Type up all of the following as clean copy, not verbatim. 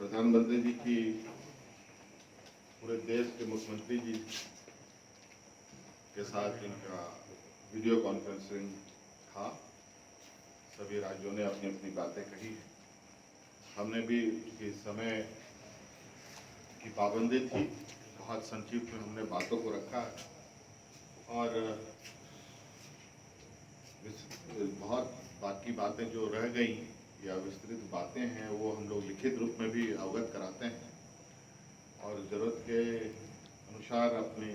प्रधानमंत्री जी की पूरे देश के मुख्यमंत्री जी के साथ इनका वीडियो कॉन्फ्रेंसिंग था। सभी राज्यों ने अपनी अपनी बातें कही। हमने भी इस समय की पाबंदी थी, बहुत संक्षिप्त में हमने बातों को रखा और बहुत बाकी बातें जो रह गई या विस्तृत बातें हैं वो हम लोग लिखित रूप में भी अवगत कराते हैं और ज़रूरत के अनुसार अपनी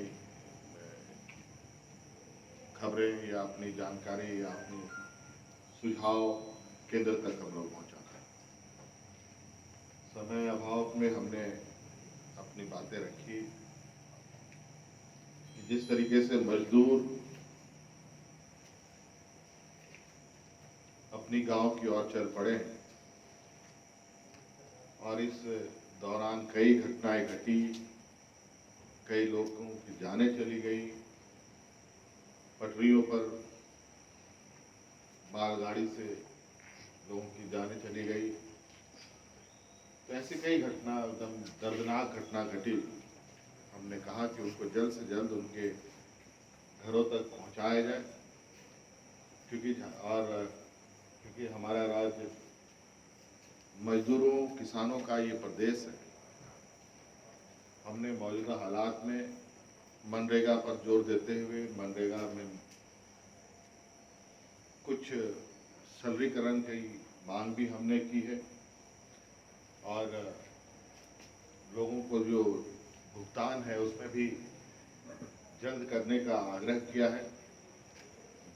खबरें या अपनी जानकारी या अपनी सुझाव केंद्र तक हम लोग पहुँचाते हैं। समय अभाव में हमने अपनी बातें रखी कि जिस तरीके से मजदूर अपनी गांव की ओर चल पड़े और इस दौरान कई घटनाएं घटी, कई लोगों की जानें चली गई, पटरियों पर मालगाड़ी से लोगों की जानें चली गई। तो ऐसी कई घटना, एकदम दर्दनाक घटना घटी। हमने कहा कि उनको जल्द से जल्द उनके घरों तक पहुंचाया जाए, क्योंकि हमारा राज्य मजदूरों किसानों का ये प्रदेश है। हमने मौजूदा हालात में मनरेगा पर जोर देते हुए मनरेगा में कुछ सरलीकरण की मांग भी हमने की है और लोगों को जो भुगतान है उसमें भी जल्द करने का आग्रह किया है।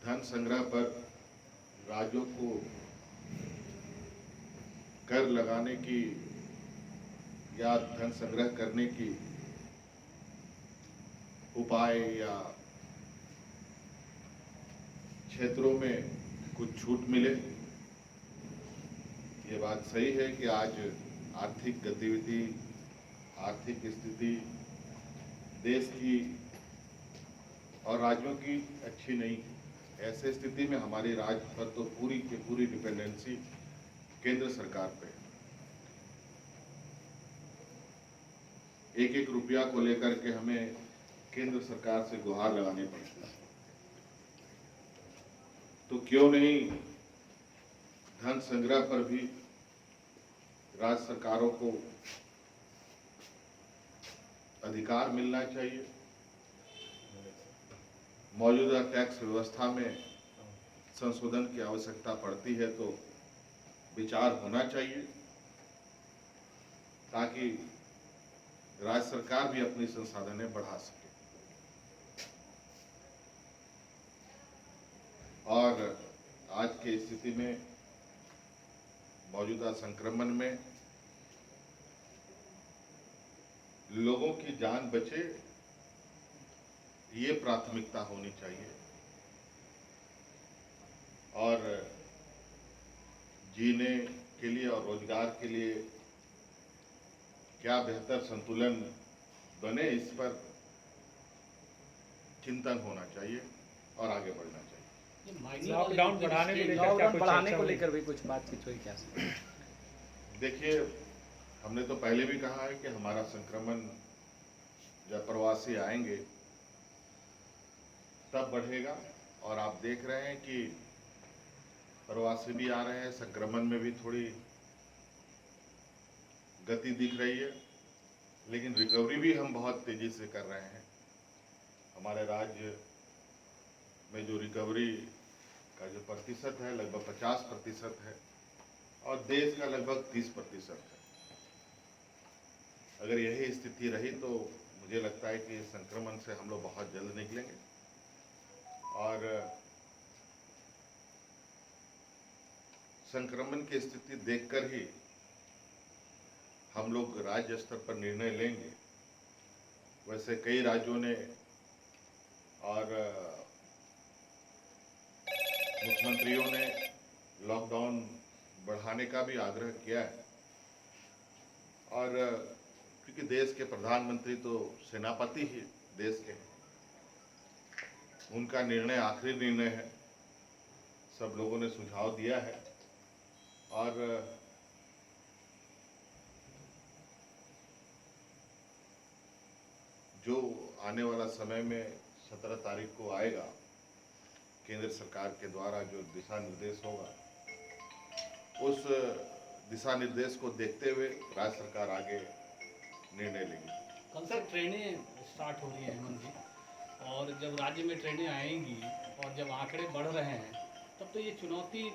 धन संग्रह पर राज्यों को कर लगाने की या धन संग्रह करने की उपाय या क्षेत्रों में कुछ छूट मिले। ये बात सही है कि आज आर्थिक गतिविधि, आर्थिक स्थिति देश की और राज्यों की अच्छी नहीं है। ऐसे स्थिति में हमारी राज्य पर तो पूरी की पूरी डिपेंडेंसी केंद्र सरकार पे है। एक एक रुपया को लेकर के हमें केंद्र सरकार से गुहार लगानी पड़ती है। तो क्यों नहीं धन संग्रह पर भी राज्य सरकारों को अधिकार मिलना चाहिए। मौजूदा टैक्स व्यवस्था में संशोधन की आवश्यकता पड़ती है तो विचार होना चाहिए ताकि राज्य सरकार भी अपनी संसाधनें बढ़ा सके। और आज की स्थिति में मौजूदा संक्रमण में लोगों की जान बचे, ये प्राथमिकता होनी चाहिए और जीने के लिए और रोजगार के लिए क्या बेहतर संतुलन बने, इस पर चिंतन होना चाहिए और आगे बढ़ना चाहिए। लॉकडाउन बढ़ाने को लेकर भी कुछ बातचीत हुई क्या? देखिए, हमने तो पहले भी कहा है कि हमारा संक्रमण जब प्रवासी आएंगे तब बढ़ेगा और आप देख रहे हैं कि प्रवासी भी आ रहे हैं, संक्रमण में भी थोड़ी गति दिख रही है, लेकिन रिकवरी भी हम बहुत तेजी से कर रहे हैं। हमारे राज्य में जो रिकवरी का जो प्रतिशत है लगभग 50% है और देश का लगभग 30% है। अगर यही स्थिति रही तो मुझे लगता है कि संक्रमण से हम लोग बहुत जल्द निकलेंगे और संक्रमण की स्थिति देखकर ही हम लोग राज्य स्तर पर निर्णय लेंगे। वैसे कई राज्यों ने और मुख्यमंत्रियों ने लॉकडाउन बढ़ाने का भी आग्रह किया है और क्योंकि देश के प्रधानमंत्री तो सेनापति ही देश के, उनका निर्णय आखिरी निर्णय है। सब लोगों ने सुझाव दिया है और आने वाला समय में 17 तारीख को आएगा, केंद्र सरकार के द्वारा जो दिशा निर्देश होगा, उस दिशा निर्देश को देखते हुए राज्य सरकार आगे निर्णय लेगी। कल से ट्रेनें स्टार्ट हो रही हैं हेमंत जी, और जब राज्य में ट्रेनें आएंगी और जब आंकड़े बढ़ रहे हैं तब तो ये चुनौती